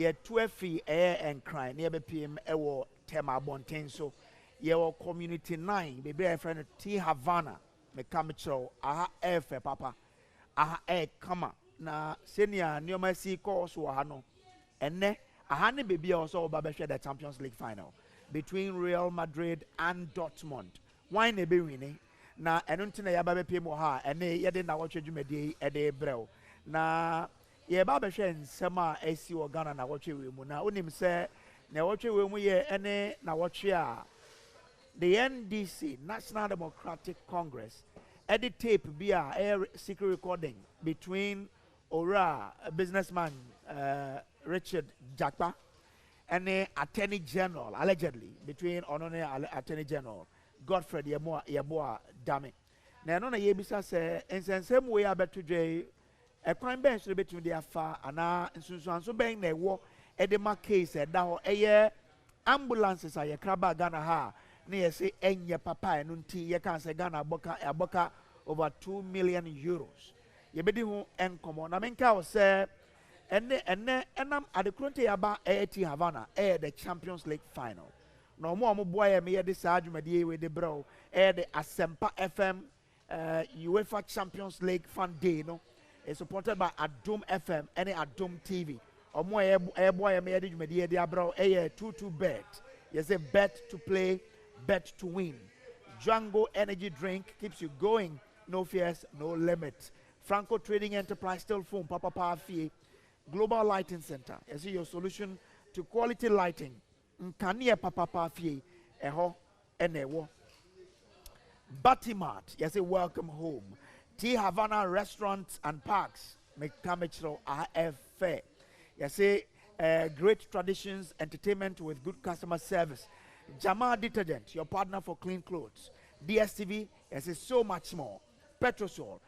ye 12 and crying near PM ewo tema bonten so ye community 9 baby a friend T Havana me come cho aha F papa aha kama na senior nyoma si course wa hano enne aha ne baby also ba be the Champions League final between Real Madrid and Dortmund why ne be winning na eno ntina ya ba be PM ha ene ye de Nnawotwe dwumadi e de brɛw na ye ba be hwɛ nsɛm a asi wɔ Ghana Nnawotwe Yi mu na onim sɛ Nnawotwe Yi mu ye ene Nnawotwe a the NDC National Democratic Congress edit tape be a secret recording between Ora a businessman Richard Jakpa and the Attorney General allegedly between Onone Attorney General Godfred Yeboah Dame. Now no na yebisa say in same way about today a crime bench between the afar and so being the war edema case that a ambulances are craba Ghana ha near say enya papa nunti ye can say Ghana aboka over 2 million euros. Ye bedi hu enkomo na menka o say enam adekrunte yaba T Havana the Champions League final. No more boy me this adwumadi we de bro the Asempa FM UEFA Champions League Fan Day no is supported by Adom FM and Adom TV. Or more boy me de dwumadi de bro 22 bet. You say bet to play, bet to win. Django energy drink keeps you going. No fears, no limit. Franco Trading Enterprise still phone Papa Pafi. Global Lighting Center. You see your solution to quality lighting. Nkania Papa Pafi. Eho enewo. Batimat. You say welcome home. T Havana Restaurants and Parks. Mekamechro AFA. You say great traditions, entertainment with good customer service. Jama Detergent, your partner for clean clothes. DSTV, yes, so much more. Petrosol,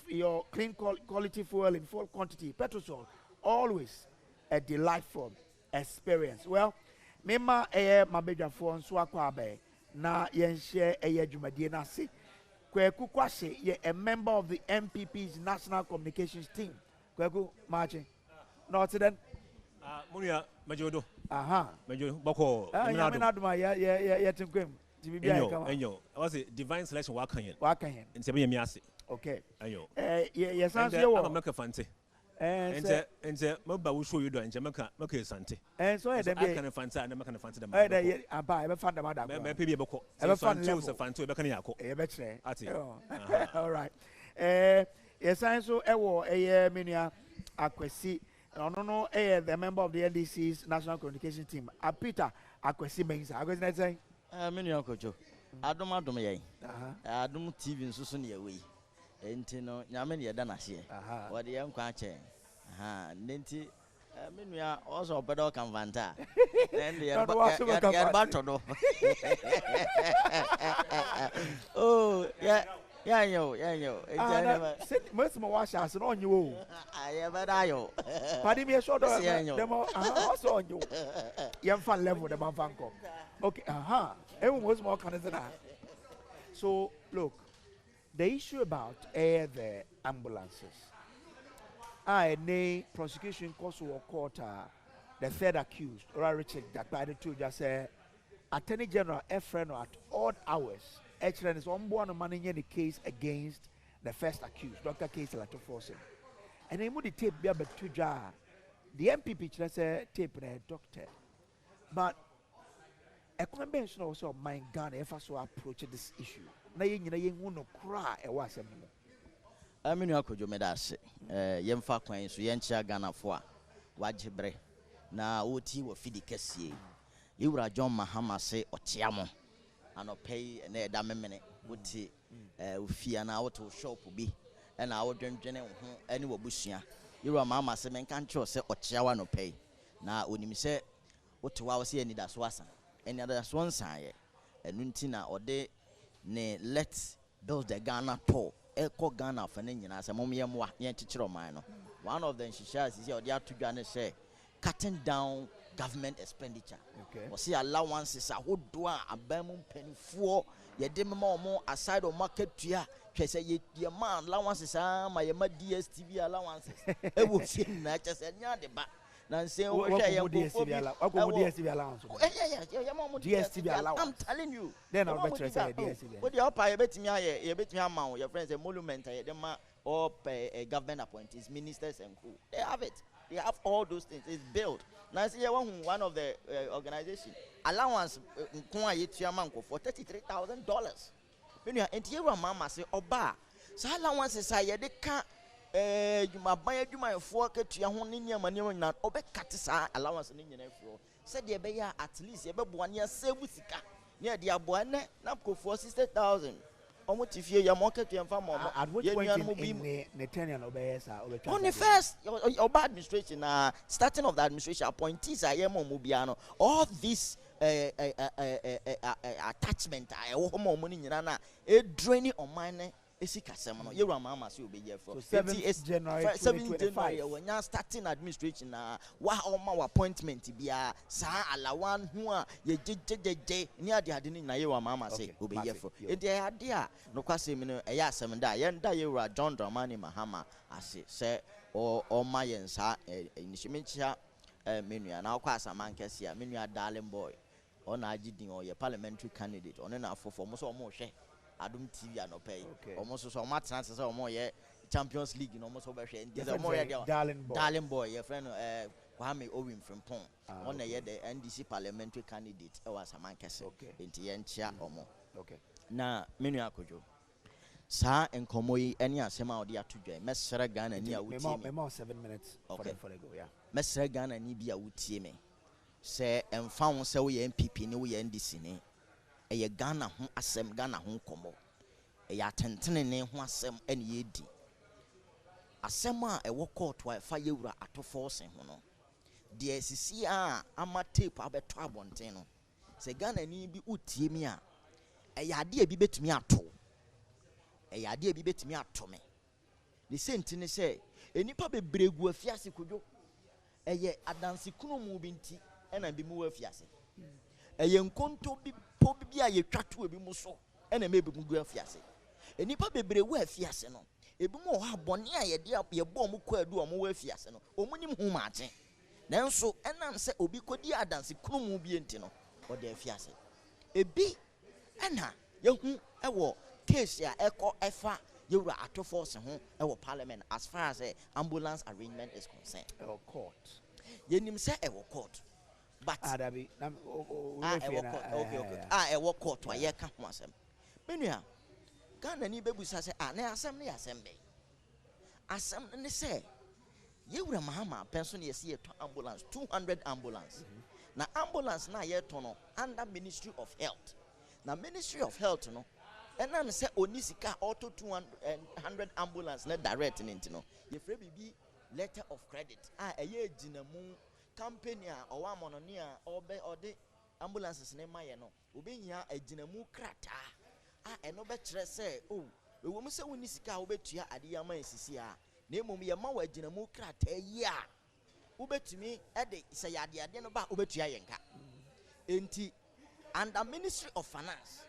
your clean quality fuel in full quantity. Petrosol, always a delightful experience. Well, mema mabeja for Nswakwabe na yenshare jumadi na si. Kweku Kwashe, a member of the MPP's National Communications team. Kweku marching. Not then. Munya Majodo. Aha. Majodo Boko. Yeah, Enyo. I was a divine selection Wakanyan. And Sabia Miasi. Okay. Ayo. Yes, I'm a make a fancy. And Mobile will show you do in Jamaica, Moke Santi. And so I can fancy and I'm going to fancy them. I buy a fund about that. Maybe a book. I found two a fan to a Bacaniaco. All right. Yes, I so a minia Aquesi. I don't know the member of the NDC's National Communication Team. Peter Aquesi means I was not saying. Minia Cojo. Adom Ye. Adom TV in Susunia Way. Entino Yamania Danasia. What the young quache. Ninti Minia also better can vanta. Then the battle. Oh, yeah. Yeah, yo. Most of my washers on you. I ever die. Paddy me a short of them also on you. Young fan level, the Banfanco. Okay, everyone was more kind of that. So, look, the issue about the ambulances. The prosecution court or court, the third accused, or Richard, that by the two just say, Attorney General Efren at odd hours. Actually, is on board managing the case against the first accused, Dr. Casey Latofosin. And they moved the tape be able to jar. The MPP say tape a doctor. But a convention also my Ghana if I so approach this issue. Na you no cry a was a mean, I could you made us young Falklands, so Yancha Ghana for Wajibre. Na Oti will feed the Cassie. You were John Mahama say Otiamo. And pay and a damn minute would see fear an hour to shop be and our dream general anyway bushia. You are mamma semen can't say or chawa no pay. Now when you say what 2 hours here need as was any other swan side and Nuntina or day ne let's build the Ghana tour. Echo Ghana for Indian as a mommy and teacher of mine. One of them she shares is your dear to Ghana say cutting down government expenditure. Okay. Or see allowances a whole doa a bamum penny for ye dim more aside of market tria. Say ye man allowances my DSTV allowances. I will see not just a yard back. Nancy, I'm telling you. Then I'll bet you say DSTV. What the upper, I bet me, I bet me amount your friends, a monument, or a government appointees, ministers, and who they have it. They have all those things. It's built. Now, see, one of the organization allowance for $33,000. When you are in mama say, Oba, so allowance is I they can't. You might buy my fork to your own in your money, not Obe Catisa allowance in your floor. Said the bear at least a 1 year save with near the Abuane, Napco for 60,000. Almost if you're market and farm, at which point in Netanian obeys on the first your administration, starting of the administration appointees, I am Mubiano, all this attachment, I owe more money in Rana, a draining on mine. Your mama will be here for 7th January 2025. When you're starting administration, what all my appointment to be a sa alawan who are ye near the Adini your mama say will be here for it. The idea no question, a yas and die, and die you are John Dramani Mahama, as it say, or my and sa in Shimicha menu, and our class a man can see a menu darling boy, on Ajiding or your parliamentary candidate, on enough for almost or more share. Adom TV no pay. Almost so much chances or more Champions League in almost over darling boy, your friend Kwame Owim from Pong. On the NDC parliamentary candidate was a man in Tiencha or more. Okay. Na menu akojo. Sa and Komoi any asema or the atuja. Messer Ghana near Uti. 7 minutes. Okay. For the go, yeah. Messer Ghana Nibia Uti me. Say and found so we MPP no NDC. A Ghana home asem Ghana home combo. A yatentene ne ho asem ene yedi. Asem a wo court wa fa yewura atofo sen ho no. De sisi a ama tape abeto abonten no. Se Ghana ni bi utie mi a yade bi betumi ato. Yade bi betumi ato me. The sentine say enipa bebregu afiase kodwo. Eye adanse kunu mu bi nti ena bi mu afiase. Eye nkonto bi Pobia ye twatu ebi mu so ena me be gu afiase enipa bebre wo afiase no ebi mo ha bone a ye de ye bom ko adu o mo wo afiase no omunim hu maache nanso enam se obi kodi adanse krumu bi enti no o de afiase ebi ena ye hu ewo case ya eko efa yewura atofo se ho ewo parliament as far as ambulance arrangement is concerned court yenim se ewo court. But okay. I walk court to a year come once. Menya Ghana ni bebu say na asem na asem be. Asem ne say ye wura mahama pension ye see to ambulance 200 ambulance. Na ambulance na ye to no under Ministry of Health. Na Ministry of Health no enam say onisika auto 200 ambulance na direct into no. Ye free bibi letter of credit. Eye ginamu company or one mononia or the ambulances name my no ubenya a ginamu krata and no better say oh the woman say when this car ubet ya adiyama sisia name me a mawa ginamu krata ya ubet me at the say adia no ba ubet ya yenka enti and the Ministry of Finance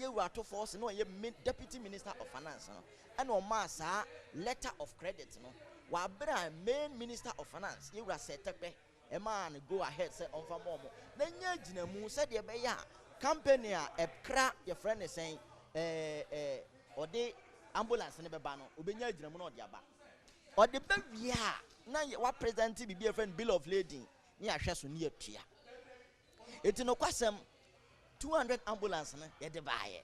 you were to force no ye Deputy Minister of Finance no and o masa letter of credit no wa bra main Minister of Finance you were set up a man go ahead say on for more. Then ya ginamu said ye be ya company a cra your friend is saying or the ambulance ne be ba no obenya ginamu no de aba or the baby na what present be a friend bill of lading ni ahwe so ne atua eti no kwasem 200 ambulance ne ye de baaye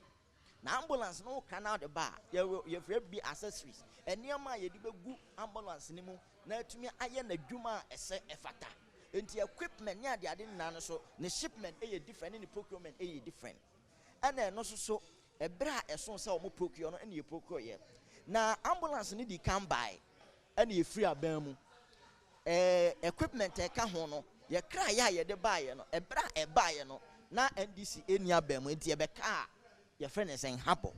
na ambulance no can out the bar ye free be accessories eniama ye de begu ambulance ne mu na atumi aye na dwuma ese efata enti equipment nya de ade na no so ne shipment different ne procurement different ana no so ebra eso se o mo procure no ene ye procure ye na ambulance ne di can buy ene ye free aban mu equipment e ka ho no ye kra ya ye de buy no ebra e buy no na NDC eni aban mu enti e be ka ye friend is en hapo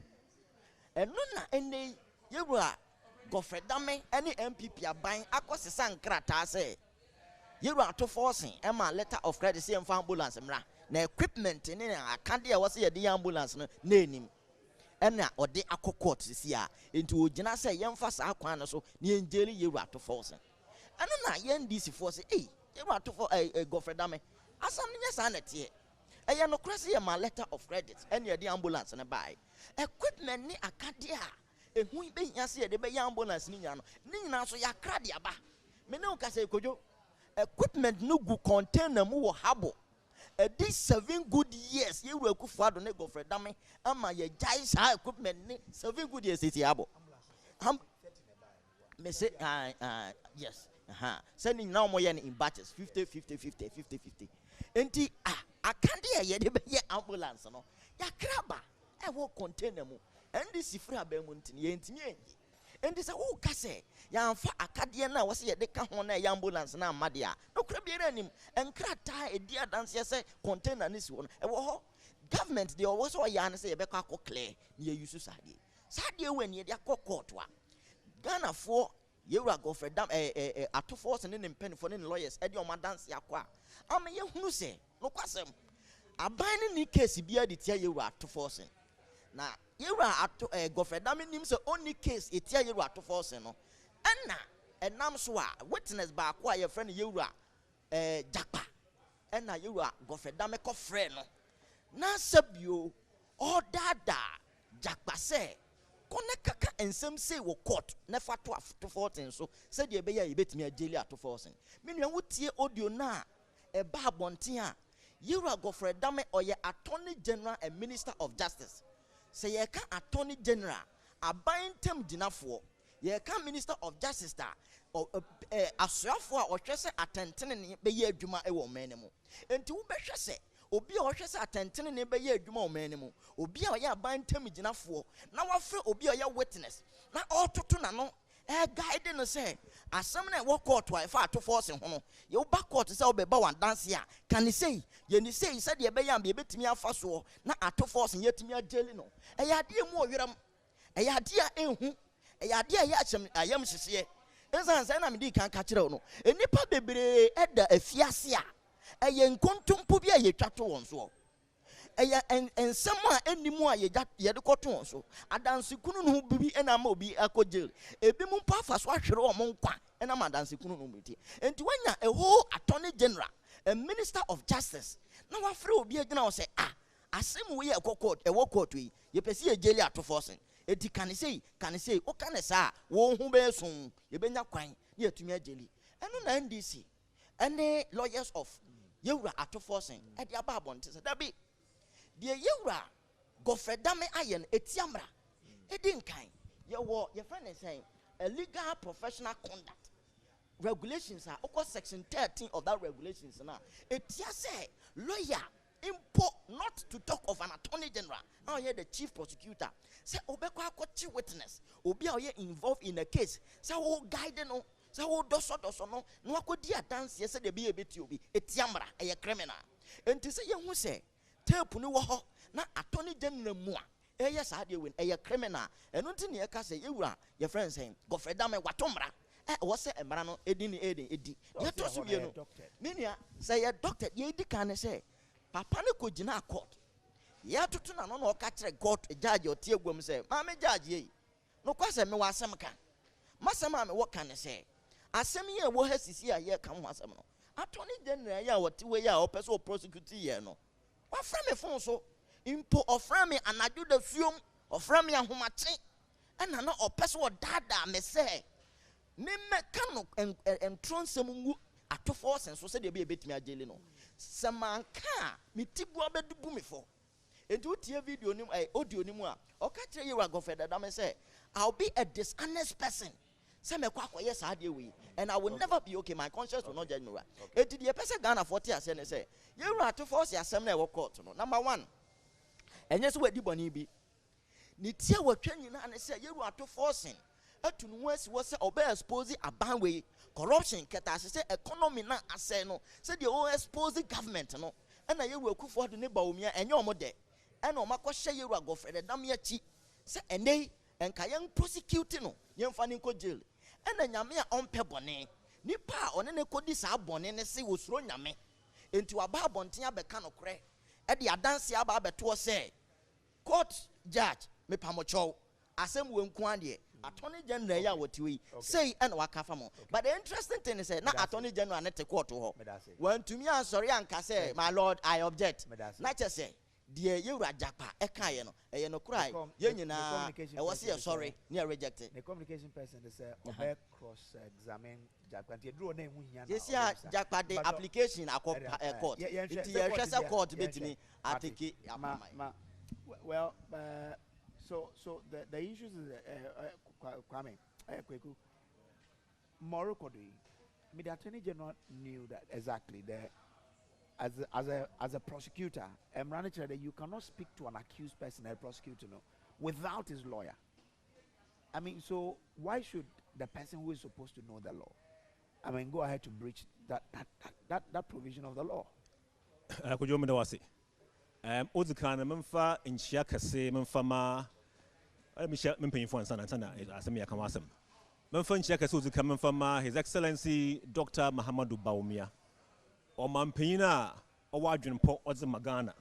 eno na ene ye bua gofredame ene MPP aban akosesa nkrata se ye bua to forcing e ma letter of credit se emfa ambulance mra na equipment ni na akade a wose ye de ambulance no na enim ena ode akokot sisi a enti ogina se ye mfa sa akwan no so ni enjeli ye bua to forcing I don't know, yen DC for say, hey, you want to for a girlfriend dame. As some yes, I net here. I am no crazy my letter of credit, and the ambulance and a buy. Equipment ni akadia. A who be yasi, the bay ambulance niano. Nina so ya cradia ba. Meno can say, Kojo. Equipment no good contain them who habo. These 7 good years, you will go for the nego for dummy. Am I a giant equipment? 7 good years, it's abo. Me say, yes. Sending now more in batches 50. And I can't hear the ambulance. No, ya crabba. I will contain them. And this is free abemuntin. And this who case ya fa akadia na wase ye de ka ho na ambulance na amadia no kra bi ranim enkrata e dia dance say container ni si ho e wo ho government dey always so ya na say ye be ka clear ni ye use sadie we ni ye dia court wa Ghana for ye wura go for dam atofo se ne mpanifo ne lawyers e de o ma dance yakwa am ye hunu se no kwasem aban ni case bia de tia ye wura atofo se na yewura ato gofred dam nim se only case etia yewura ato force no na enam so a witness ba ko a ye friend yewura japa na yewura gofred dam ko friend no na sabio odada japa se kone kaka ensem se wo court na fa to force so se de be ya yebetimi ageli ato force menua wotie audio na e ba abonten a yewura gofred dam oye attorney general and minister of justice. Say ye can attorney general aban tem dinafo ye can minister of justice da asrafo a ohwese atentene ne be ye adwuma e wo manemu enti wo behwe se obi a ohwese atentene ne be ye adwuma wo manemu obi a ye aban tem dinafo na wafre obi a ye witness na ototo na no guide no say asem na wo court wa fa to force ho no ye ba court say obeba wan dance ya kan say ye ni say said ye be yam be betimi afa so na ato force ye timi ageli no e ya de mu owiram e ya de a enhu e ya de a ya achem ayam hihye ensan say na me di kan ka kire no enipa bebre eda afiase a ye nkontompo bi a ye twato won so eya ensem a enimu a ye de koto so adanse kunu no bibi ena ma obi akogel ebi mu pa fa so ahwere o mo nkwa ena ma adanse kunu no meti enti wanya a whole attorney general a minister of justice na wafre obi agina o say asem we ye court e wo court yi ye pese ye jeli ato forcing eti kan say o kan sa wo hu be sun ye benya kwan ye atumi ageli eno na NDC ene lawyers of yewura ato forcing e dia ba abonte se dabi de yewura gofred dam ayen etiamra edinkan ye friend say a legal professional conduct regulations are of section 13 of that regulations na etia say lawyer impo not to talk of an attorney general now here the chief prosecutor say obekwa akoti witness obi a involved in a case say who guide no say who doso no no akodi dance say de be ebeti obi etiamra e criminal enti say ye hu say tape ni wo ho na attorney general mu a eye sa de wen eye criminal eno nti ne ye ka say yewura ye friend say gofred dam watomra wo say emra no edi ye to so ye no menia say ye doctor ye di kan say papa ne ko gina court ye tutu na no ka kire court judge otie gwam say ma me judge ye no kwa say me wasem ka masem a me wo kan say asem ye wo ha sisi a ye kan ho asem no attorney general ya wote we ya o person prosecute ye no wa fra me fon so impo ofra me anadwo da suom ofra me ahomache ana na o person o dada me say me meka no entronsem ngu atofo senso se de be betimi ageli no samanka me tibu abedubu me fo enti utie video nim audio nim a o ka kire yewa gofred dam say I'll be a dishonest person say me kwa yes ade we and I will never be okay, my conscience will not judge me right enti de person Ghana 40 ase ne say yewa atofo se asem na e wo court no number 1 enye so wadi boni bi ni tie watwa nyina ne say yewa atofo sen atunu wasi wose obe expose aban we corruption keta say economy na ase no say the o expose government no na yewu akufo de ne ba omia enye omode na o makọ hye yewu gofred dam ya chi say enei enka yen prosecute no yen fa ne ko jail na nyame a onpe bone nipa a one ne kodi sa bone ne se wosuro nyame enti wa ba abonten abeka no kre e de adanse aba abeto say court judge me pamocho asem we nku ade Attorney General ya Nnawotwe say and waka famo. But the interesting thing is na Attorney General na te court ho. When to me sorry anka say my lord I object. Not just say dear you rajapa eka ye no cry ye nyina e was here sorry near rejected. The communication person they say obe cross examine Japa nti draw na hu nya na. Yes ya Japa the application court. It ye hwesa court betimi atiki well so the issues is Kwame Kweku Morocco do me the Attorney General knew that exactly that as a prosecutor that you cannot speak to an accused person a prosecutor without his lawyer. I mean, so why should the person who is supposed to know the law go ahead to breach that provision of the law? Could you say Ozikana Memfa in Shiakase Memfama Memping for Sanatana as a mere Kamasam. Memfa in Shiakase coming from His Excellency Dr. Mahamadou Baumia. O Mampina, o Wadrin Po Ozimagana.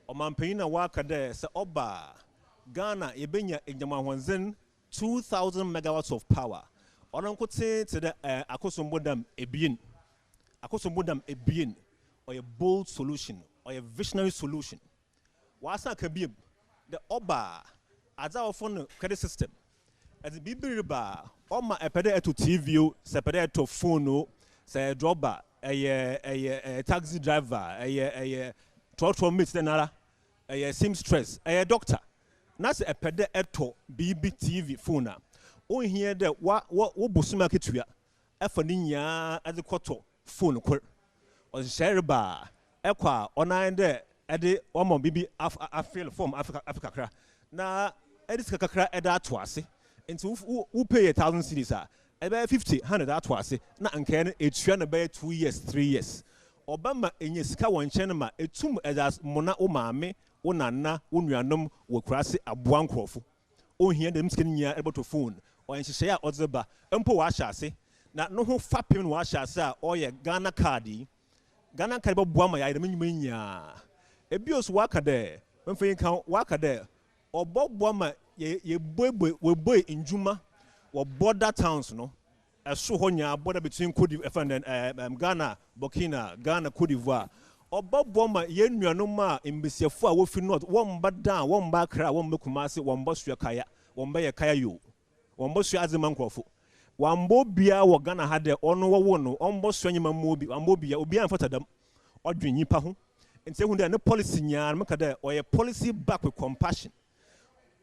O Mampina Wakade, Sa Oba, Ghana, Ebenya, Ijamawanzen, 2,000 megawatts of power. On Uncle say to the Akosumbodam Ebin, or a bold solution, or a visionary solution. Wasa Kabib, the Oba, as our phone credit system, as the Bibiriba, Oma Epede to TV, separate to phone, say dropper. A taxi driver, a 12 minutes, then a seamstress, a doctor. That's a pede eto BBTV phone. Oh, here the what Busuma Kitria, Efaninia at the quarto phone, or Sherba, Equa, on nine there, at the Omo BB, I feel from Africa. Now, Edis Kakra at that was, and who pay 1,000 cities. About 50, 100 that was not uncanny. It's about 2 years, 3 years. Obama in your Sikawan Chenema, a tomb as Mona Omame, Onana, Unyanum, will cross a Buankrofu. Oh, here them skin near able to phone, or in Shea Ozeba, Umpo Washasi, not no who fapping Washasa, or your Ghana Cardi, Ghana Cabo Buama, I mean, abuse worker there, when you count worker there, or Bob Buama, ye boy in Juma. Or border towns, no? A Suhonia border between Ghana, Burkina, Ghana, Cote d'Ivoire. Or Bob Bomber, Yen Yanoma, in Bessiafua, Wolfie Not, one bad down, one back cry, one Mukumasi, one boss your kaya, one bay a kaya you, one boss your Azimankrofu. One Bobia or Ghana had their honor one, one boss Swanyama Mobi, one Bobia, or Bian Fotadam, or Dream Yipahu. And say when there are no policy in Yarmakade, or a policy back with compassion.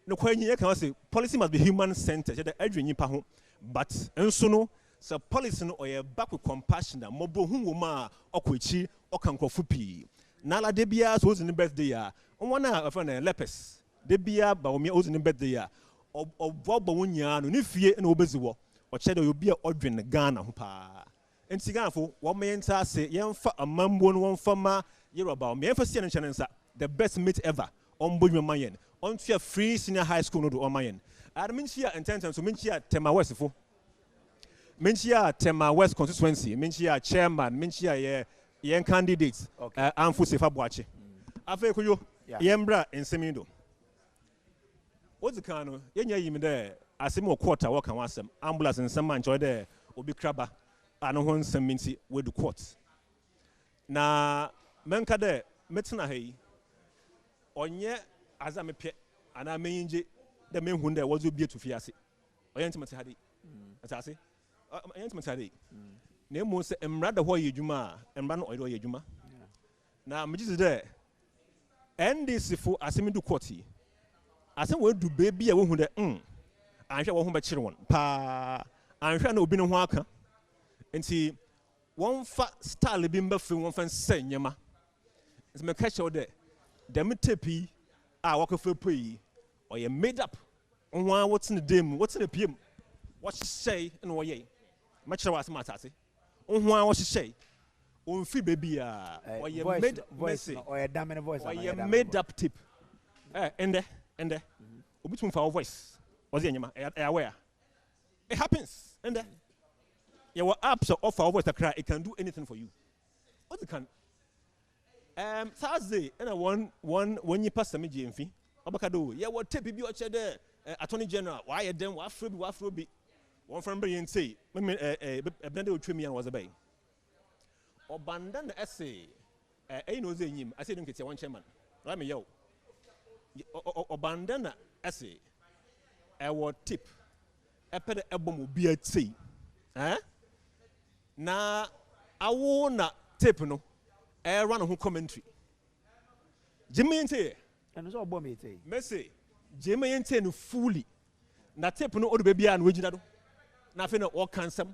No question can say policy must be human centered. The Adrian Yipahu, but and so no, so policy or a back with compassion. Mobo Huma or Quichi or Kankofupi. Nala Debia was in the birthday. On one hour of a lepes. Debia Baumia was in the birthday. Or Bobunya, no fear and obeziwo. Or Shadow will be a ordering Ghana. And Sigafo, one man say, young for a mum one farmer, you're about me for the best mate ever on Budman Mayan. On to free senior high school no do on my end. I mean here and 10 times so Minchia Tema West for Minchia Tema West constituency, Minchia chairman, Minchia young candidates, Amfu Sefa Boache. Afe Kuyo, Yembra and Semindo. What's the cano? Yenya yim there, Asimo quarter walk and was some ambulance and some man joy there, will be crabber, and one some minty with the courts. Na Menka there, Metzna Hay, on ye. As I'm a pet, and I mean, the men who there was to be to Fiasi. Or intimate Hadi. As I say, intimate Hadi. Nemo say, and rather why you juma, and run or you juma. Now, Mrs. there. And this for assuming to quote. As I went to baby, I won't there. I shall want my children. Pa, I'm trying to be no worker. And see, one fat star living buffet, one fan saying, Yama. It's my catch out there. Them tepi. Walk of a pay, or you made up on what's in the dim, what's in the PM, what she say, and what ye. Much was matters. On what she say, on free baby, or you made voice, or a damn voice, or you made up tip. And there, between for our voice, was in your aware. It happens, and there. You were up so off our voice to cry, it can do anything for you. What it can. Thursday, and I when you pass the GMV, Abacado, yeah, what tape you watch there? Attorney General, why a dem, what fruit, one from Brian say, Nnawotwe Yi was a bay. Or Bandan essay, knows him, I said, don't get one chairman. Let me yo. Or Bandana essay, our tip, a pet album will be at sea. Eh? Na, I won't tip no, a run who commentary. Jimmy and say, and it's all bomb. Messi, Jimmy and say fully. Na tip no other baby and original. Na fe no all cansam.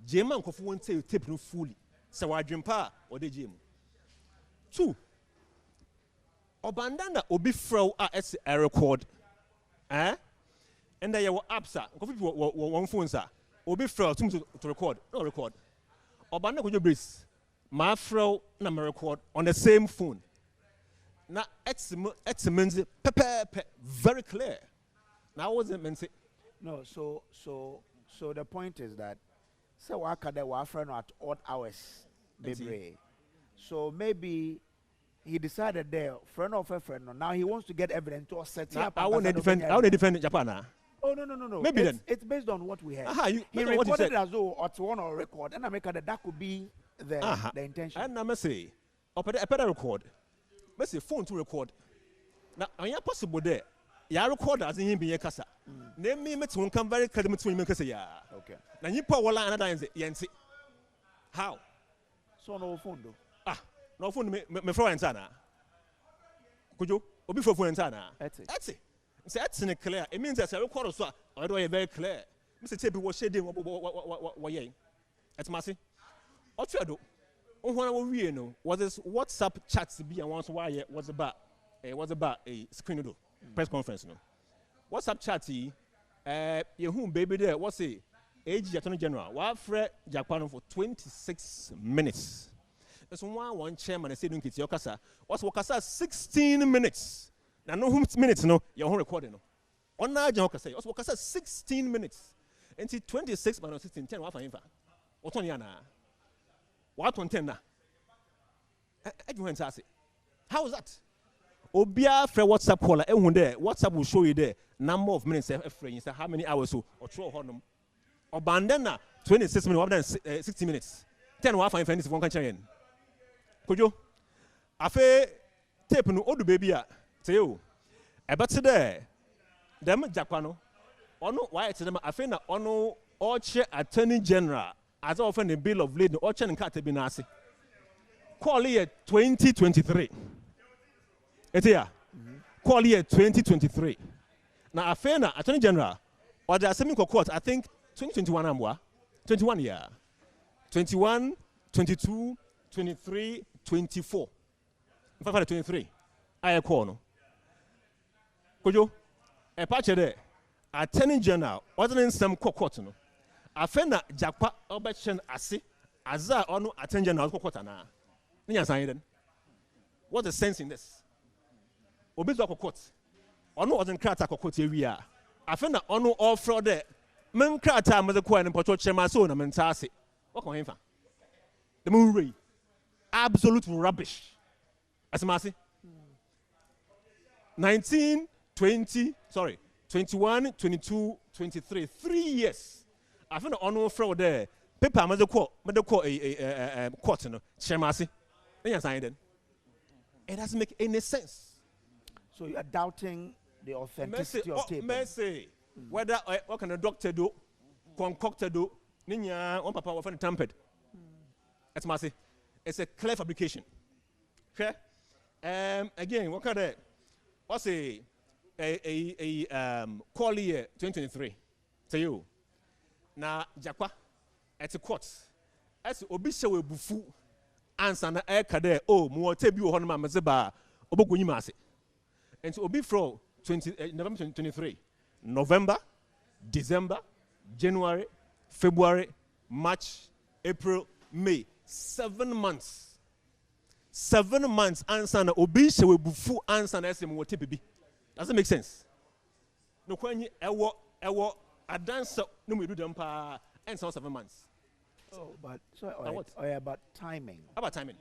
Jimmy and Kofu won't say tip no fully. So I dream pa or the gym. 2. Obandana obi fro a record. Eh? And there were apps. Kofu one phone sir. Obi fro to record. No record. Obandana could you breeze? My fro na record on the same phone. Now, it's very clear. Now, wasn't meant to. No, so the point is that so I can do friend at odd hours, baby. So maybe he decided there, friend of a friend. Now he wants to get evidence to set up. I want to defend. I want to defend Japan. Oh no. Maybe it's based on what we had. He recorded it as though it's one or record, and I make that could be the intention. And I must say, I better record. Let's say phone to record. Now, are you possible there? Ya record as in be kasa. Name me met one come very clear between me kasa ya. Okay. Now you power line another yansi. How? So no phone though. No phone me throw insana. Could you? Obi for phone insana. That's it. That's it. Say that's in clear. It means that I record so I do very clear. Mr. Tape was shading what ye. That's massy. What you do? When we know was this WhatsApp chats be and once why was about a screen do press conference no WhatsApp chatty you whom baby there what's a AG Attorney General wa fre Japan for 26 minutes. There's one chairman said don't get your kasa what's wakasa 16 minutes. Now no minutes no your home recording no on na jan wakasa what's wakasa 16 minutes until 26 minus 16 10 wa fa infa otoni ana. What one ten na? How is that? Obia for WhatsApp caller, there. WhatsApp will show you there number of minutes. How many hours so or throw honum? Or bandana 26 minutes, 60 minutes. 10 1 5 minutes one can. Could you? Afe tape no old baby to you. But today, them Japano. Ono why it's them afe na ono Orche Attorney General. As often the bill of lading, Orchard and Kate Binasi. Call year 2023. It's here. Call year 2023. Now, Afena, Attorney General, or the Assembly Court, I think 2021 amwa, 21 year. 21, 22, 23, 24. In fact, 23. I call no. Could you? A patch there. Attorney General, wasn't in some court no. Afena Japa Obechen Asi Aza Onu Attention na Kokotana. Niya saying what's the sense in this? Obizo Kokot. Onu wasn't crata Kokot area. Afena Onu all fraud there. Men crata Mazakwa and Poto Chemaso and Mentasi. What can him? The moon absolute rubbish. As Masi 19, 20, 21, 22, 23, 3 years. I found on fraud there. Paper mother call a court no Chemasi. Then you sign it. It doesn't make any sense. So you are doubting the authenticity of tape. Mercy. Whether what can a doctor do, concoctor do, Ninya, one papa was tampered. That's Mercy. It's a clear fabrication. Okay? Again, what kind of what's a call year 2023 to you? Na Jakwa at the court. As Obisha will bufu answer na air kade oh more tebu honma mazeba obogunyi mase. And so Obi from November 2023, November, December, January, February, March, April, May, 7 months. 7 months answer na Obisha will bufu answer na SM what tebi. Doesn't make sense. No kwenye ewo a dancer no we do them and so 7 months. Oh, but so what? About timing. About timing.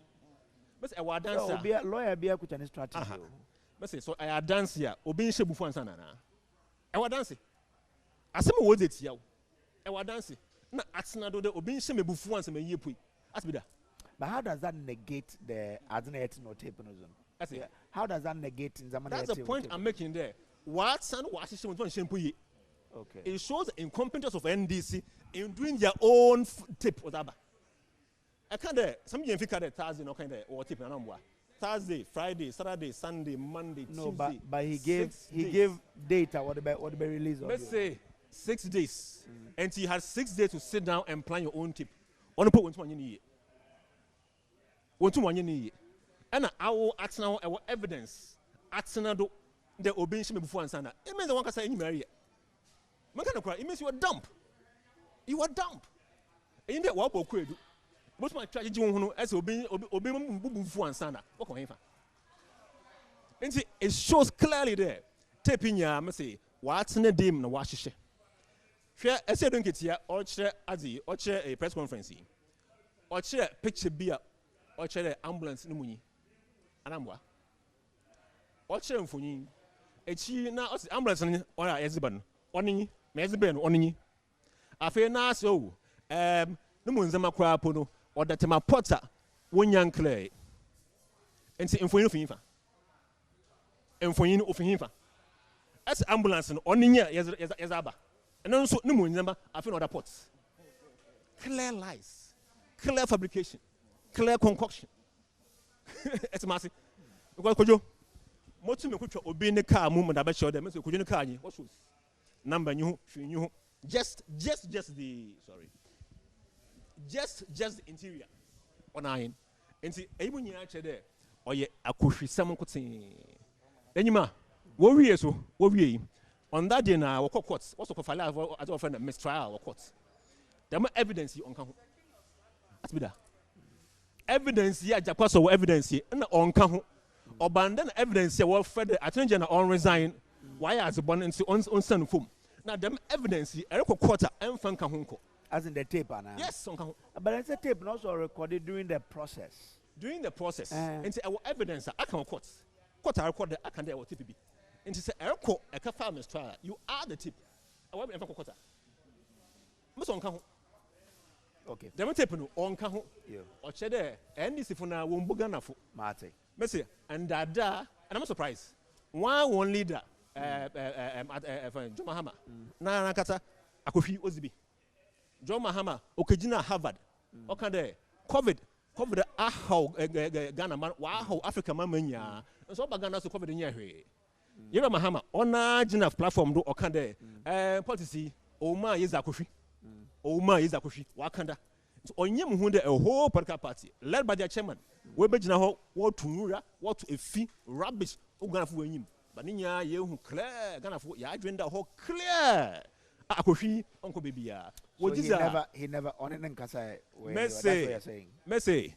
But a dancer. So be a lawyer be a good strategy. But say so I dance here. Obi shebu fu ansana na. wa dance asem wo de tia wo e wa dance na atena do de obi nhye mebufu anse menye pui asbida. But how does that negate the adnet no tape no zone? How does that negate in Zamani? That's the point I'm making there. What son was it? Okay. It shows the incompetence of NDC in doing their own tape or that. I can't there. Some of you think that Thursday no kind of or tape na number. Thursday, Friday, Saturday, Sunday, Monday, no, Tuesday. But he gave data what the release of. Let's say 6 days, and he has 6 days to sit down and plan your own tape. On put 1 year. 1 year. And I will ask now our evidence. Ask now the obedience before and sana. It means the one can say you marry. It means you are dumb. You are dumb. In that what will do? Most my charge you as obey before and sana. What can you it shows clearly there. Taping ya must say what's in the dim no wash. Share I said don't get here or share or share a press conference. Or share picture beer or share ambulance no money. Anamwa. Or share for you. Echi na ambulance or Eziban. Oni, Meziban, Oni. Afe na so no munzama kwa pono or that my potter one young clay. And say info finfa. Info finfa. As ambulance oni yazaba. And also no munzama afe other pots. Clear lies. Clear fabrication. Clear concoction. It's massive. Kojo motu me kutwa obi ne car mu da ba show dem say kojo ne car nyi what shows number nyu hwe just the sorry just the interior onayin enti eyimu nya che de oye akohwisam nkoten enyima wo wie on that day na wo court what's ko file as of friend mistrial wo court dem evidence on kan ho asbida evidence ya jakwaso evidence na on kan ho abandon evidence ya fed attorney general on resign why as born into on stand form now them evidence quarter and fanka hunko as in the tape now. Yes on but it's a tape also recorded during the process and our evidence I can court I record I can there what tape be and say erko e ka file trial you are the tape I want to quarter most on kan okay them tape no on kan ho o che there NDC for na wo mbugana fo mate Messi and and I'm surprised. One leader, John Mahama. Na kata akofi ozibi. John Mahama okejina Harvard. Okande COVID how Ghana man how Africa man manya. So ba Ghana so COVID nya hwe. Yeba Mahama ona gina platform do okande policy Oma yeza akofi. Oma yeza akofi wakanda. So onyem hu de a whole political party led by their chairman. We be jina ho what to what to efi rubbish Ghana for enyim but nya ye hu clear Ghana for ya adwenda ho clear akohwi onko bebia so he never on it nkasa we that's what you're saying Messi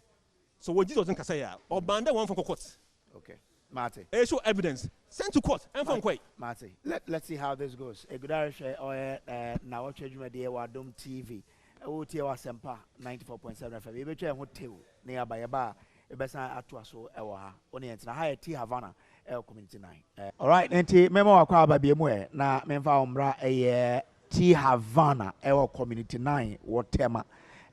so what Jesus nkasa ya obanda one from court okay Marty show evidence sent to court and from kwai Marty let's see how this goes a good share or Nnawotwe Yi Adom TV o tie wa sempa 94.7 FM e be twa ho tew na ya ba ya ba e be san ato aso e wo ha oni entina ha T Havana community 9 all right enti memo akwa aba bia mu na memfa omra T Havana community 9 wo tema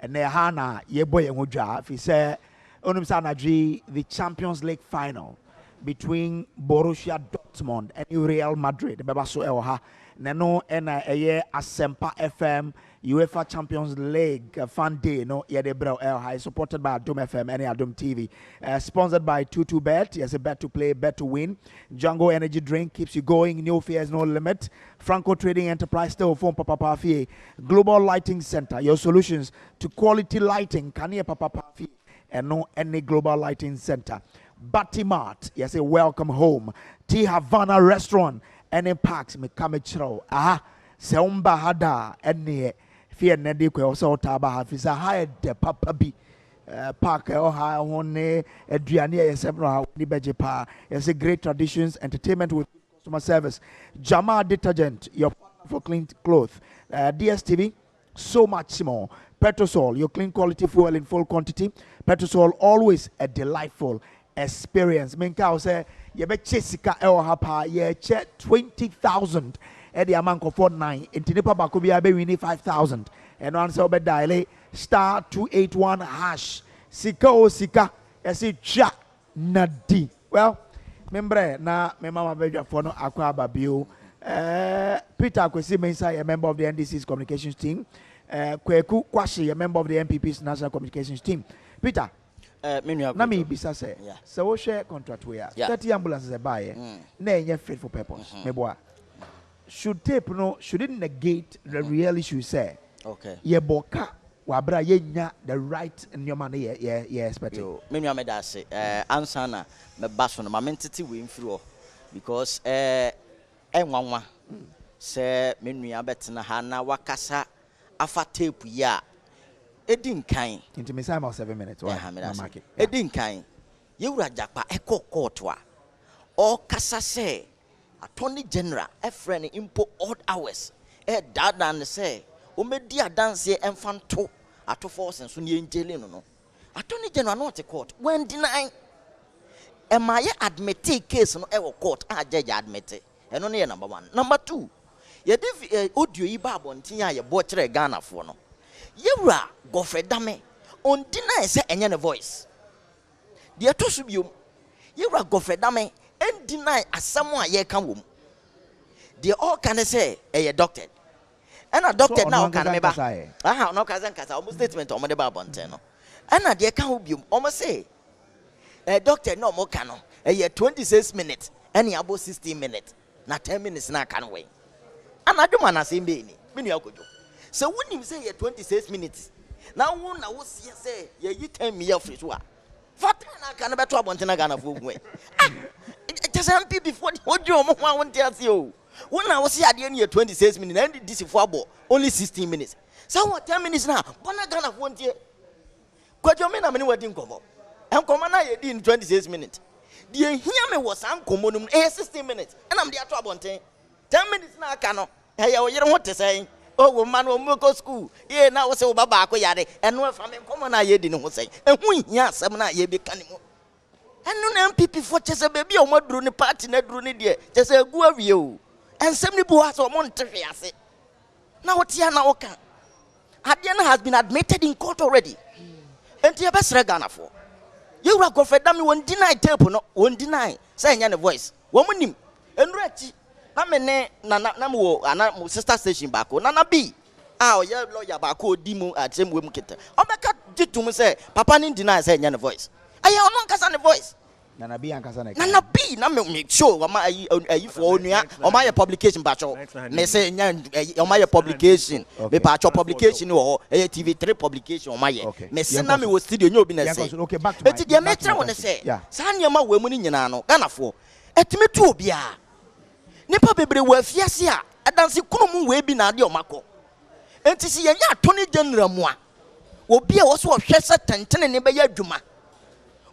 ene ha na ye boy ho dwa fi se onum sa na dwi the Champions League final between Borussia Dortmund and Real Madrid beba so e wo ha neno ena Asempa FM UEFA Champions League fan day no yede bro high supported by Adom FM and Adom TV sponsored by 22bet yes a bet to play bet to win Django energy drink keeps you going no fears no limit Franco Trading Enterprise still phone papa fie Global Lighting Center your solutions to quality lighting kanye papa fie and no any Global Lighting Center Batimart yes a welcome home T Havana restaurant and in parks me come chro se umba hada ene fear nedi kwe oso taba hafisa high de papa bi park o ha hone aduane yesebro ha ni beje pa yes a great traditions entertainment with customer service Jama detergent your partner for clean clothes DSTV so much more Petrosol your clean quality fuel in full quantity Petrosol always a delightful experience menka say ye be chesika e o ha pa ye che 20,000 the amount of 49 into the papa could be a baby 5,000 and on so dial star 281 hash sika o sika esi cha nadi well membre na me mama bedwa for no akwa babio Peter Kwesi Mensah, a member of the NDC's communications team. Kweku Kwashi, a member of the MPP's national communications team. Peter, Nami Bisa say, so we share contract we are 30 ambulances a buyer, nay, fit for purpose. Meboa should tape no, shouldn't negate the real issue, say, okay, ye boka, wabra yenya, the right in your money, yeah, expect you. Many of me say, answer me bass on my mentity win through because, enwanwa se menua betena ha na wakasa afa tape ya edin kan into me time of 7 minutes market edin kan yewura japa eko court wa o kasa se attorney general e friend impo odd hours dada ne se o medi adanse emfanto atofo senso ne enjele no attorney general not court when deny e maye admit case no e court a judge admit. And only number one. Number two, ye div audio yi ba abontin ya ye bo kire Ghana fo no. Yewura Godfrey Dame on deny say enye ne voice. De to so biom. Yewura Godfrey Dame en deny asem a ye kan wom. De all can say e doctor. And a doctor now can me ba. Aha, no kazan kasa almost statement o mo de ba abontin no. And a de kan biom o mo say doctor no mo kan no. E 26 minutes and about 16 minutes. Na 10 minutes na can way. And I do man as be ni akojo. So when you say 26 minutes, now one na wo say ye 10 me free so a. Fat na can be to abonten Ghana for we. Just MP before the audio mo wan won tell you. When na wo say ade ni 26 minutes and this for abo only 16 minutes. So what 10 minutes now? Bona Ghana for won tie. Kwajo me na me ni wadi nkomo. Enkomo na ye di in 26 minutes. The hear me was uncommon 16 minutes, and I'm there to abontain 10 minutes now. Cano, hey, you don't want to say, oh, man, will go school. Yeah, now was over back, and no from him, common, I didn't say, and we, yes, I'm not ye be cunning. And no MPP for just a baby or more drone party, not drone dear, just a good view. And 70 boys or Monterey, I say. Now what's Yana Oka? Adiana has been admitted in court already, and your best regana for. You were Godfrey Dame won't deny tape, no, won't deny, saying any voice. Woman him, and Retty, Namene, Nanamu, and sister station Bako, Nana B. Ah, yeah, lawyer Bako, Dimo at same women kitten. Oh, my God, did to me say, Papa didn't deny saying any voice. I have no Cassandra voice. Nana B and Cassandra. Nana B, Nana make sure, or my publication, Bacho. May say, on my publication, the Bacho publication or TV3 publication on my. Miss Nami was still your business. Okay, back to the metro when I say, Sanyama women in Yanano, Ghana for. Et me too, Bia. Nipa baby were fiasia, a dancing Kumu way be Nadio Mako. And to see a Tony General moi. Will be also a Shessa Tantan and Nebaya Juma.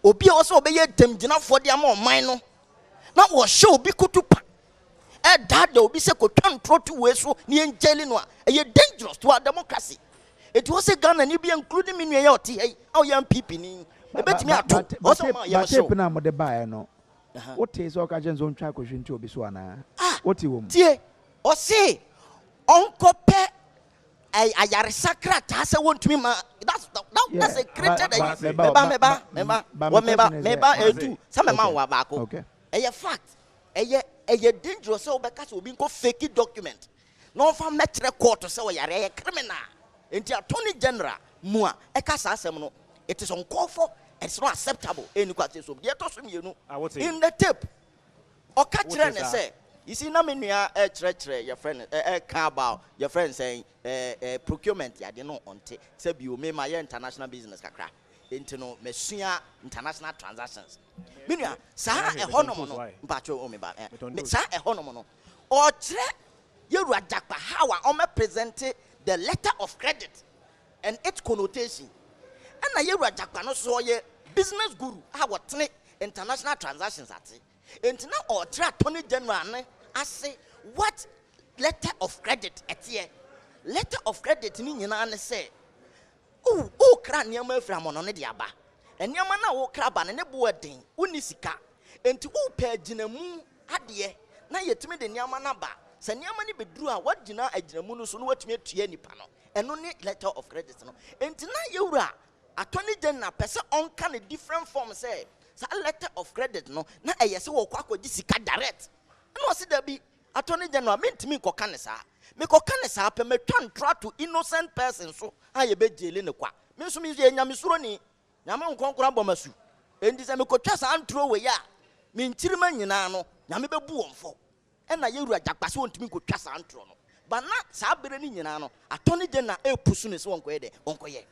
Obi also be ye dem gina for the amount minor. Now was show be kutupa. Dad will be se control to ways so near Jelinoa. A dangerous to our democracy. It was a gun and you be including me near your tea. Our young people. Bet me out. Also, my ship now, the buyer no. What is occasions on track to be swana? What you dear or say, Uncle Pet. I sacra tasa want to me ma that's a created meba do some man wa bako okay a fact a dangerous so because we been go fake document no for metre court to say we are criminal into attorney general mua e kasa asem no it is uncalled for it's not acceptable any kwate so dey to so me no in the tape o ka kire ne say you see, na menua your friend about your friend saying procurement ya de no onte say bi o me my international business kakra into no mesua international transactions menua sa e honom no mpacho o me ba sa e honom no o kire yeru ajakpa how o me present the letter of credit and its connotation and na yeru ajakpa no so ye business guru how what international transactions ati enti na o tra Attorney General ne ase what letter of credit etie letter of credit ni nyina ne say o kra niam afra mo no ne de aba eniam na wo kra ba ne bo den uni sika enti o pa ginamu ade na yetumi de niam na ba sɛ nneɛma ne bɛduru a wagyina agyinamu no so no watumi atua nipa no ɛno ne letter of credit no enti na yɛwura attorney general pɛ sɛ ɔnka ne different form sɛ saa letter of credit no na ɛyɛ sɛ wɔkɔ akɔgye sika direct ɛna ɔsi dabi attorney general mentimi nkɔka ne saa mekɔka ne saa pɛ matwa ntra to innocent person so a yɛbɛgyele ne kwa me nso me yɛ nyamesuro ni nyame nkɔnkora bɔ masu enti sɛ mekɔtwa saa ntoro wɔ yɛ a menkyirima nyinaa no nyame bɛbu wɔn fɔ ɛna yɛwura gyakpase wɔntimi nkɔtwa saa ntoro no ba na saa bere ne nyinaa no attorney general ɛpusu ne sɛ wɔnkɔyɛ dɛ wɔnkɔyɛ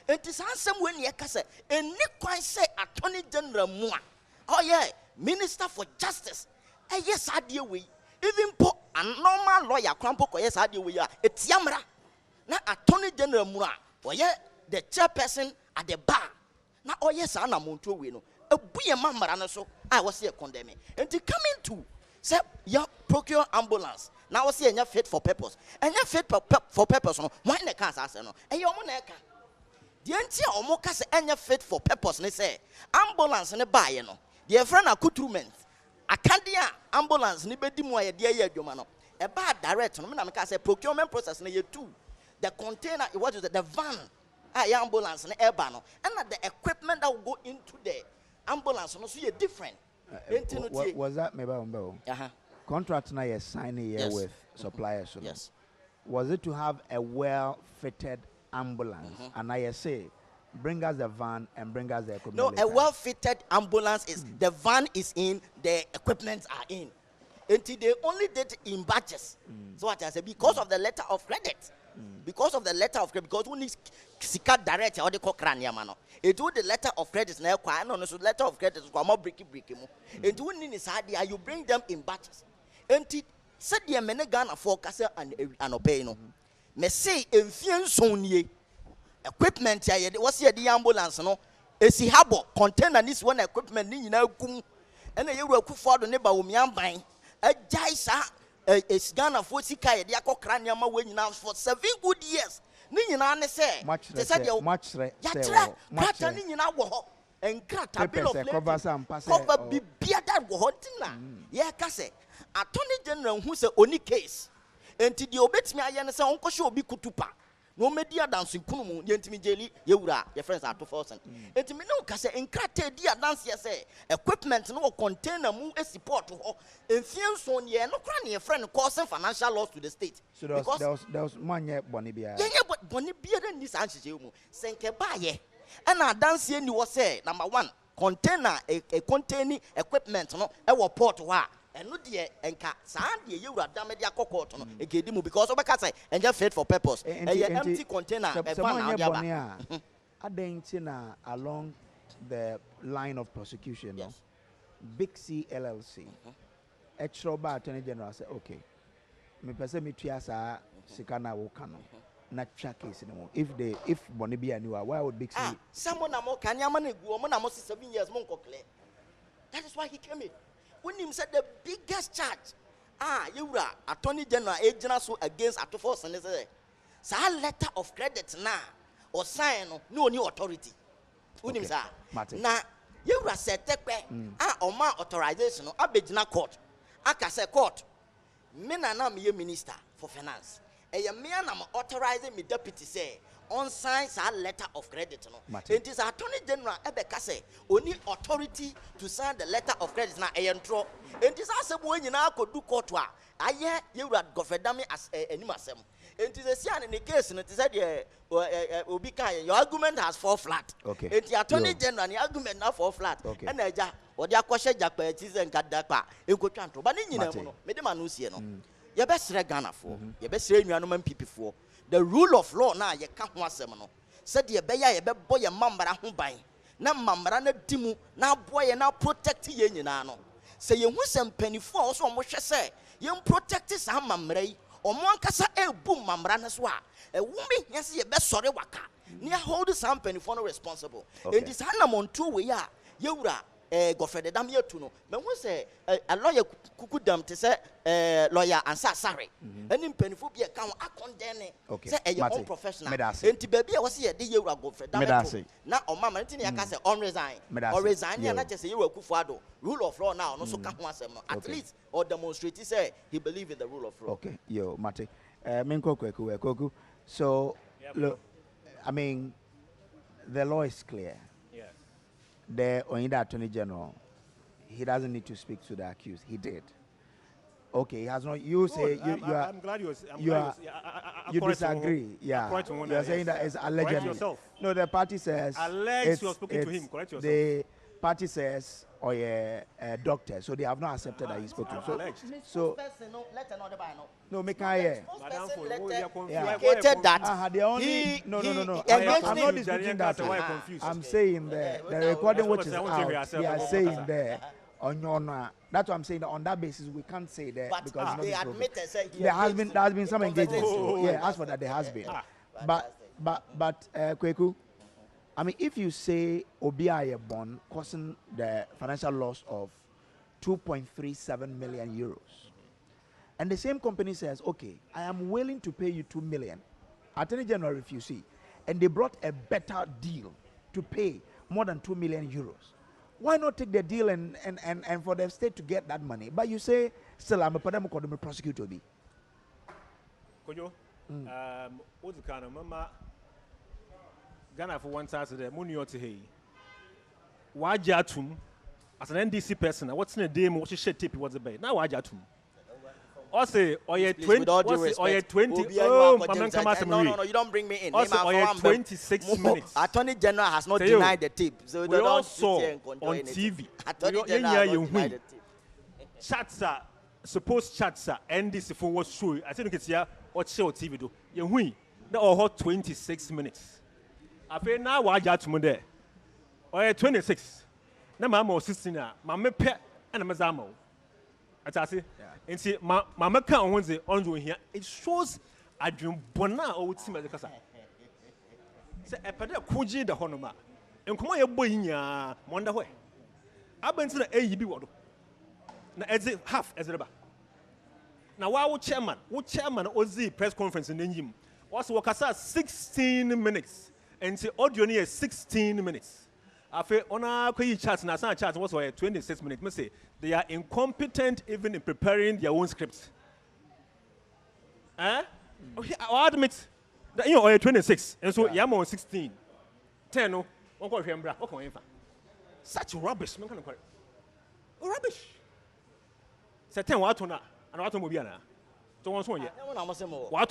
enti saa nsɛm wɔ ne yɛka sɛ ɛni kwan sɛ attorney general mu a ɔyɛ minister for justice ɛyɛ saa deɛ wei even po a normal lawyer krampo kɔyɛ saa deɛ wei a ɛtia mmara na attorney general mu a ɔyɛ the chairperson at the bar na ɔyɛ saa na montuo wei no ebu yɛ ma mmara no so a wɔsi yɛ condemn enti coming to say ya procure ambulance na wɔsi yɛ fit for purpose ɛnyɛ fit for purpose no wɔn na ka asase no ɛyɛ ɔmo na ɛka deɛ nti a ɔmo ka sɛ ɛnyɛ fit for purpose ne sɛ ambulance ne baayɛ no deɛ friend accoutrement akadeɛ a ambulance ne bɛdi mu a yɛde ayɛ adwuma no ɛbaa direct no me na me ka sɛ procurement process no yɛ two the container what is the van a yɛ ambulance ne ɛba no ɛna the equipment that will go into the ambulance no so yɛ different was that maybe contract now you're signing here with suppliers yes was it to have a well fitted ambulance and I say bring us the van and bring us the equipment no later. A well fitted ambulance is the van is in the equipment are in until they only did in batches so what I say because of the letter of credit because of the letter of credit because we need sika direct or the crania mano it do the letter of credit na kwa no so letter of credit kwa mo break mu and we need is hard you bring them in batches and said the mene Ghana for kasa and obey no me say emfie nson nie equipment ya ye was here the ambulance no esi habo container this one equipment ni nyina kum and ye wura kufo do ne ba wo miamban agya isa Ghana for sika ye de akokra niam we nyina for 7 good years ni nyina ne se te said yatra krata ni nyina wo ho enkrata bill of cover bibia that wo ho tina ye ka se attorney general hu se oni case enti de obetimi aye ne se onko hye obi kutupa no medi adanse kunum yentimi jeli yewura your friends are 2000 enti me no ka se enkrata di adanse ye se equipment no container mu support ho enfie so ye no kra ne your friend causing financial loss to the state so there was money boni bia ye boni bia den ni san hye mu senke ba ye na adanse ni wo se number 1 container a containing equipment no e wo port ho a eno de enka saa de yewura damede akokot no egedi mu because obeka say enja fit for purpose empty container e fa na odiaba adentina along the line of prosecution no Big C LLC Extroba Attorney General say okay me pese me tua saa sika na wo ka no na twa case no if boni bia ni why would Big C someone na mo kan yama na egu o mo na mo 7 years mo nko clear that is why he came in. When him said the biggest charge, yewura attorney general agent so against atofo sene say, sa letter of credit na or sign no new authority. When him say, na yewura setekwe oma authorization abegina court. Aka say court, me na me minister for finance. Eye me na authorizing me deputy say on sign sa letter of credit no it is attorney general ebeka say only authority to sign the letter of credit na eyentro it is asebo nyina akodu court a aye yewura gofedame as animasem it is a see an in case no it said obi kan your argument has fall flat okay it attorney general the argument na fall flat and eja odi akoshe jakpa ti se nkadakpa enkotwa ntro ba ni nyina mu no me de ma no sie no ye be sere Ghana fo ye be sere nnuanom MPP fo the rule of law na ye ka ho asem no said ye be ya ye be boy ye mamara ho ban na mamara na dimu na boy ye na protect ye nyina no se ye hu sem panifo a so mo hwe se ye protect sa mamara yi omo ankasa ebu mamara na so a ewumi hia se ye be sore waka ne hold some panifo no responsible and this na monto we ya yewura Godfrey dam ye to no me hu say a lawyer kuku dam te say lawyer ansa sare any mpanifo bi e kan akondene say e your professional enti ba bi e wo say de yewura Godfrey dam to na o mama nti ne yaka say on resign or resign na che say yewura Kufuado rule of law now no so ka ho asem at least or demonstrate say he believe in the rule of law. Okay, yo Mate menko kweku so look, I mean the law is clear. The Oyinda Attorney General, he doesn't need to speak to the accused. He did. Okay, he has not. You say I'm glad you disagree. Yeah, you are saying that it's allegedly. No, the party says. Alleged you are speaking to him. Correct yourself. The party says, oh yeah, doctor. So they have not accepted that he spoke to him. So. No, make I that they only no. I'm not disputing that. I'm saying the recording which is out. They are saying there on your that's what I'm saying. That on that basis, we can't say that because they admitted there has been some engagement. Yeah, as for that, there has been. But Kweku, I mean, if you say Obiaye bond causing the financial loss of 2.37 million euros. And the same company says, okay, I am willing to pay you 2 million. Attorney General refused, and they brought a better deal to pay more than 2 million euros. Why not take the deal and for the state to get that money? But you say, still, I'm a prosecutor. Kojo, what's the kind of mama Ghana for one side of the Nnawotwe Yi? Why Jatum as an NDC person? What's in the day? What she said, tip was the bay. Now why Jatum? Also, or you 20, or you 20. Oh, no, you don't bring me in. Also, or you 26 minutes. Attorney General has not denied the tip, so we all saw on TV. Attorney General has denied the tip. Chats are supposed chats are NDC for what's true. I think it's here or show TV do. You win. That all 26 minutes. I feel now why Jatum there. Or 26. Now I'm 16. My pet and I'm a Zamo. I see. And see, my count when they on here, it shows a dream bona or team at the Casa. Say, a pada kuji the Honoma. And come on, your boy in ya, wonder way. I've been to the AEB water. Now, as it half as a now, why would chairman was the press conference in the gym? Was Wakasa 16 minutes and see audio near 16 minutes. I feel on our chats and our chats was 26 minutes. Must say they are incompetent even in preparing their own scripts. I admit that you are 26 and so you're on 16. 10 no, one call him bra. Okay, such rubbish. Man, rubbish. Say 10 what on and what on Mobiana. Don't want one yet. What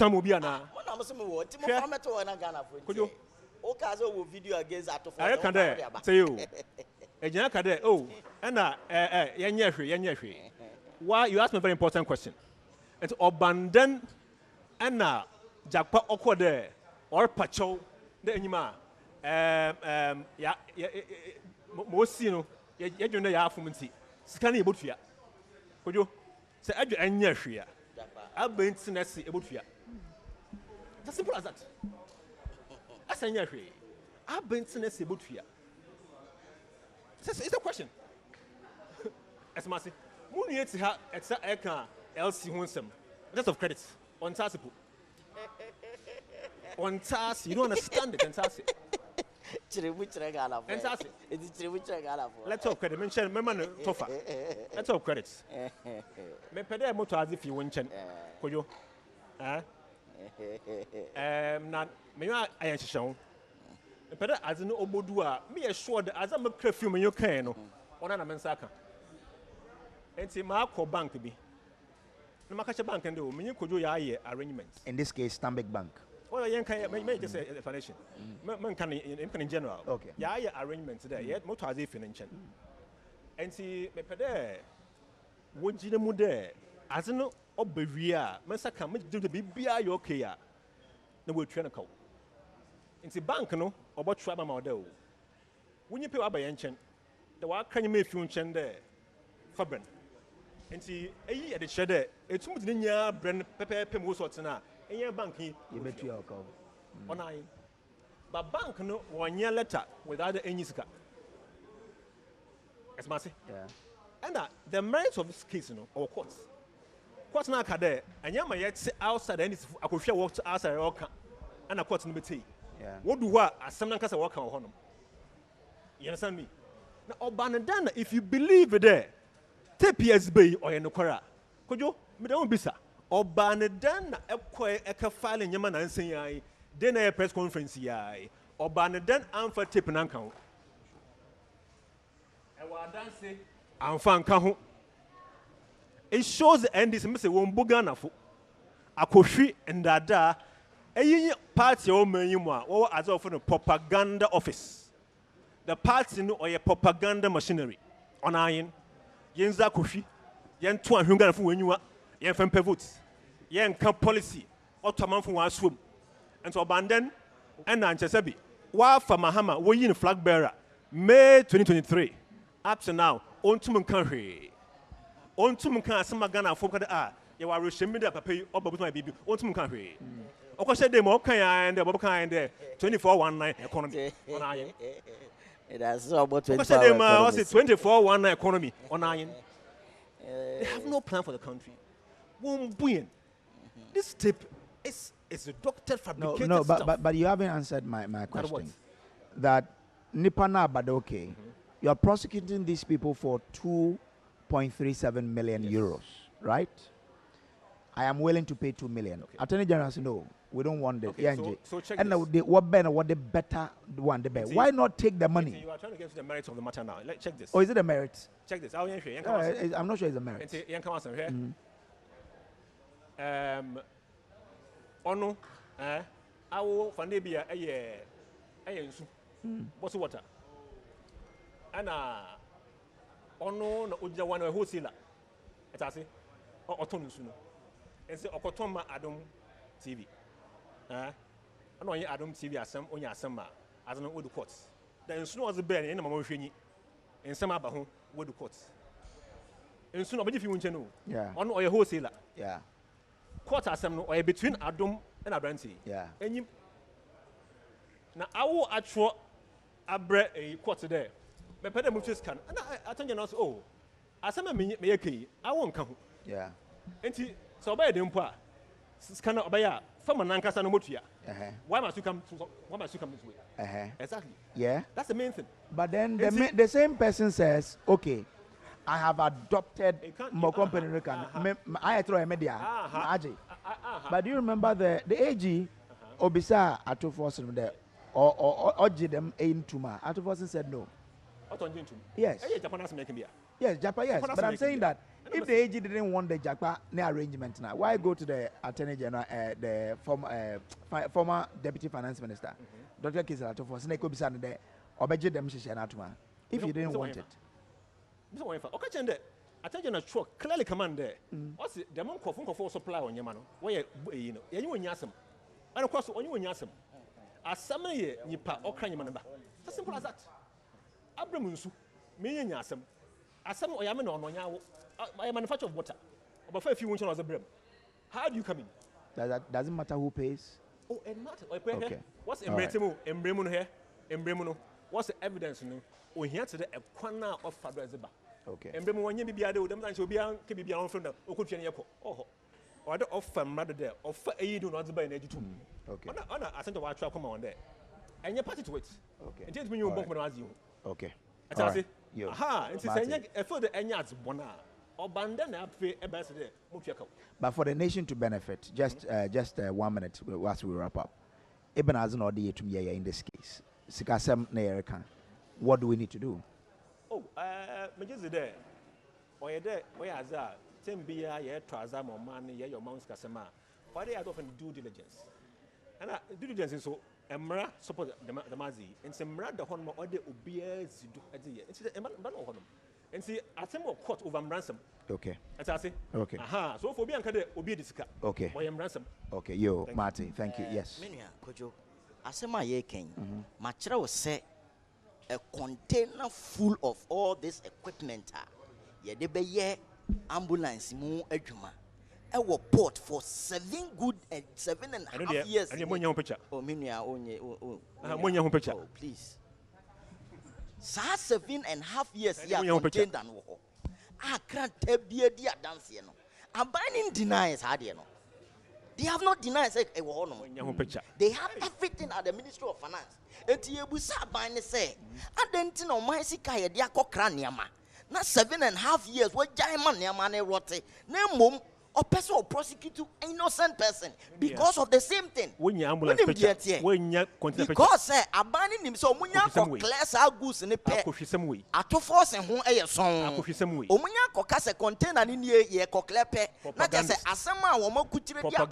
on Mobiana? What on Mobiana? Timothy Formeto and Ghana. Could you? Okazo video against that of I can there say you a Janaka oh and Yanyashi. Why you ask me a very important question? It's abandon and Jakpa Oko there or Pacho the Anima Mosino Yajuna Yafumansi Scanny Butfia. Could you say Yanyashi? I've been seen as Butfia. As simple as that. I've been to Nessie Butfia. It's a question. As Massy, Mooniets have at LC Winsome. Lots of credits on Tassipu. On Tass, you don't understand it, and Tassi. Let's talk credit. Mention Memon Tofa. Let's talk credits. Me pede motor as if you win. Could you? Not me. I am shown. But as an Obodua, me assured as I'm a perfume in your can on an Amensaka. And see, Marco Bank be. No Makacha Bank and do, me could do your arrangements. In this case, Stambik Bank. Well, you may just say explanation. Man can in general. Okay. Yeah, arrangements there, yet motor as if in ancient. And see, me pede. Would you know there? As no Oberia, Massacre, make do the BBI okay. No, we're trying to call. In the bank, no, about trouble model. When you pay up by ancient, the work can you make you there? Fabren. And see, at the shed, it's much in your brand, pepper, Pemosotana, and your banking, you bet you call. On I. But bank, no, 1 year letter without any scar. As I say. Yeah. And the merits of this case, or courts. Courts now there, and yama yet outside and I could share walk outside and a court number T. Yeah. What do what as some case work on honor? You understand me? Now, Obanadana, if you believe it there, take PSB or in the Kora. Could you? Me don't be sir. Obanadana, a file in Yaman and say, then a press conference. Obanadana, I'm for tipping uncle. I'm fan it shows the end is Mr. Wombugana for Akoshi and Dada. A party or menuma or as often a propaganda office. The party or a propaganda machinery on iron. Yenza Koshi, Yen Tuan Hungar for when you are Yen Fem Pevut, Yen Camp policy, or Taman for one swim. And so abandon and Anchesabi. Wa for Mahama, we in flag bearer, May 2023. Up to now, on to Munkanri. On to Munkan, some Magana for the you are Rushimida Papi, or my baby, on to Munkanri. Of course, they more kind and the kind 24/19 economy on iron. It has about 24/19 economy on iron. They have no plan for the country. This tip is a doctor fabricated stuff. But you haven't answered my question. That Nipana Badoke. You are prosecuting these people for 2.37 million euros, right? I am willing to pay 2 million. Okay. Attorney General said, no, we don't want it. Okay, so check and this. What the better one, the better. Why not take the money? You are trying to get to the merits of the matter now. Let's check this. Or is it the merits? Check this. I'm not sure it's the merits. Ono, I will find a beer what's the water? And ono na uja one wholesale. Etase or tonu suno. And say okotoma Adom TV. Ano ye Adom TV asem onya asem as no wood courts. Then suno was the ben in mama hwenyi. En sem aba ho wood courts. En suno obeji fi wunche no. Yeah. Ono oye wholesaler. Yeah. Court asem no oye between Adom and Abranti. Yeah. Enyim na awo atro abre a court there. Me pede mu scan and I tell you now oh asema me yake I won ka ho yeah enti so obey dem po a scan obey a fama nankasa no motua why must you come this way exactly yeah that's the main thing but then the same person says okay I have adopted more company I throw a media but do you remember the AG Obisa Atofos there or them into ma Atofos said no. Yes. Yes, Japa, yes. But I'm saying that if the AG didn't want the Japa arrangement now, why go to the Attorney General, the former Deputy Finance Minister, Dr. Kizal Atofos, Neko Bisane there, or budget them if you didn't want it? Okay, I tell you, clearly command there. What's the amount of supply on your man? Where you know, you and Yasam. And of course, when you and Yasam, as some year, you pa or crying man. As simple as that. Abramunsu, me and Yasam. As some or Yaman on your I manufacture of water. About 5 few winter as a brim. How do you come in? That doesn't matter who pays. Oh, it matters. Okay. What's Embremo here? Embremo. What's the evidence? We hear today a corner of Fabrezeba. Okay. Embremo when you be able to them, be on can be on from the Okuchian Yako. Oh, or the offer mother there, or you do not buy an edge too. Okay. I sent a white truck come on there. And you're party to it. Okay. And just when you both as you. Okay. Right. Aha, and since I feel the Enyats Bona or Bandana pay a best day. But for the nation to benefit, just 1 minute whilst we wrap up. Eben has an idea to me in this case. Sikasem Nereka. What do we need to do? Oh, just there. Or you're there, or you're there. 10 beer, yeah, Trazam or money, yeah, your mounts Casama. Why they are often due diligence. And due diligence is so. Emra support the Mazi and some rather honor or the obeas do at the year. It's a man honor. And see, I think of court over ransom. Okay. As I say, okay. Aha, so for Bianca, obe this car. Okay. I am ransom. Okay, yo, Marty, thank you. Yes. Minia, Kojo, Asema Yeken, Machra was say a container full of all this equipment. Ye de be ambulance mu ejuma. Our port for 7.5 years. And you picture. Oh, Minia, picture. Oh, please. 7.5 years here contained and wo. I can't tell be a dear dance, you know. I'm binding denies hard, you know. They have not denied say they have everything at the Ministry of Finance. Eti ebusa ban say adenti no man sika ye dia kokra niama. Na 7.5 years we jaiman niama na rote. Na mom or person or prosecute innocent person because of the same thing. Because abandoning him so munya ko class agus ne pe ato force ho eye son omunya ko ka se container ni ye ko klepe na je se asema a wo makutire dia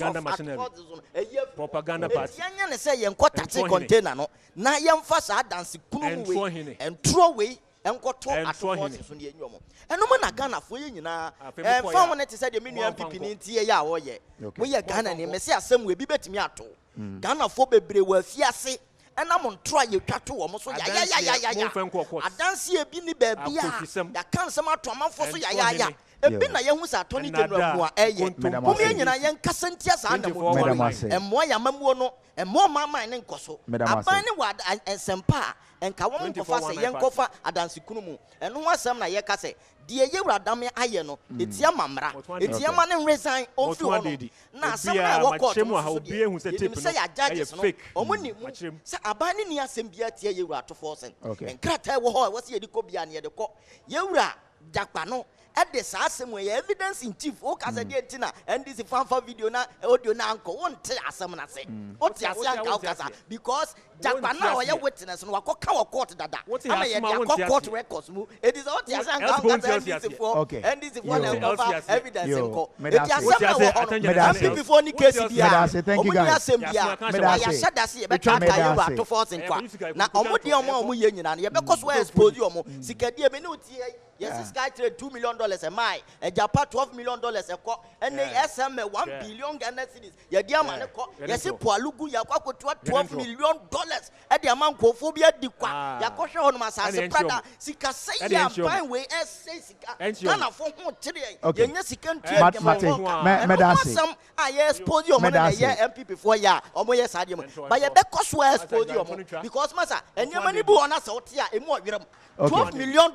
propaganda party yanya ne se ye nkota container no na ye mfa sa dance kunu we entro we enkoto atofo so ne enyomo enoma na Ghana fo ye nyina fa won te say de menu MPP ni ntie ya wo ye wo ye Ghana ni me se asem we bi betimi ato Ghana fo bebre wa fiase ena mo ntro ye twato wo mo so ya adanse e bi ni ba bia ya kan sem ato amanfo so ya ebi na ye hu sa atoni general mu a eye mo me nyina ye nkasa ntia sa na mo emmo ya mamuo no emmo mama ne nkoso aban ne wa ensempa enka wo nkofa se ye nkofa adanse kunu mu eno ho asem na ye ka se de ye wuradam aye no etia mamra etia ma ne resign ofi ho na asem na wo court mo bi ehu se tape no se ya judges no omuni se aban ne ni asem bia tie ye wurato force enkrata wo ho wo se ye di ko bia ne ye de ko ye wura jakpa no at the Sassam evidence in chief, O Casadetina, and this fanfare video na audio na uncle won't tell us some say. What because Japana or your witness and what court that. What is court records? It is all the okay, and this is one of evidence in court. Before the case, thank you guys. To force in court. Now, Omodia, because we're exposed you, Sikadia Benuti. Yes, this guy trade $2 million a mile, and Japan $12 million a cop, and they SM $1 billion Ghana cedis. Ya dear man, yes, Pualugu, Yaquako $12 million at the amount of phobia diqua, Yakosha on Massa Prada, Sika say, fine way, say, Ghana for today. Yes, can some I expose your money MP before ya, or more yes, but your back cost was exposed because Massa, and your money on us out here, and more. $12 million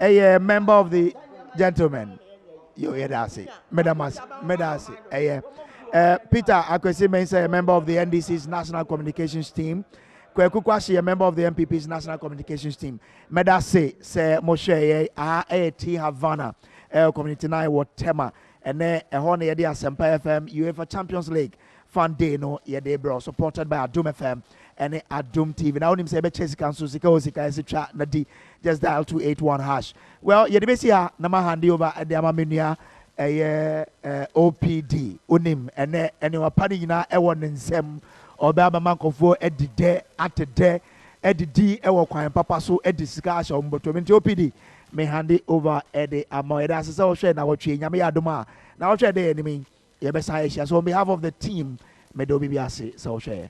a member of the gentlemen. You hear that? Medasi. Peter Akwesi Mensah, a member of the NDC's National Communications Team. Kwekukwashi, a member of the MPP's National Communications Team. Medase, se Moshe, T Havana, Community 9, what Tema, and then a honor yedi Asempa FM, UEFA Champions League, Fan Day, no, yedi bro, supported by Adom FM and Adom TV. Now, him say, Chase Council, Sika, Nadi, just dial 281 hash. Well, yedi besia, Nama handi over at the Amaminia, OPD, Unim, and then, you are padding na, Ewan and Sem. Obama Mankofo edide atede edidi ewo kwan papa so edisika on but OPD me hand it over ede amoeda asese o hwe na wotwe nyame yadoma na wotwe de enemy ye besa so on behalf of the team me do bibi ase so hwe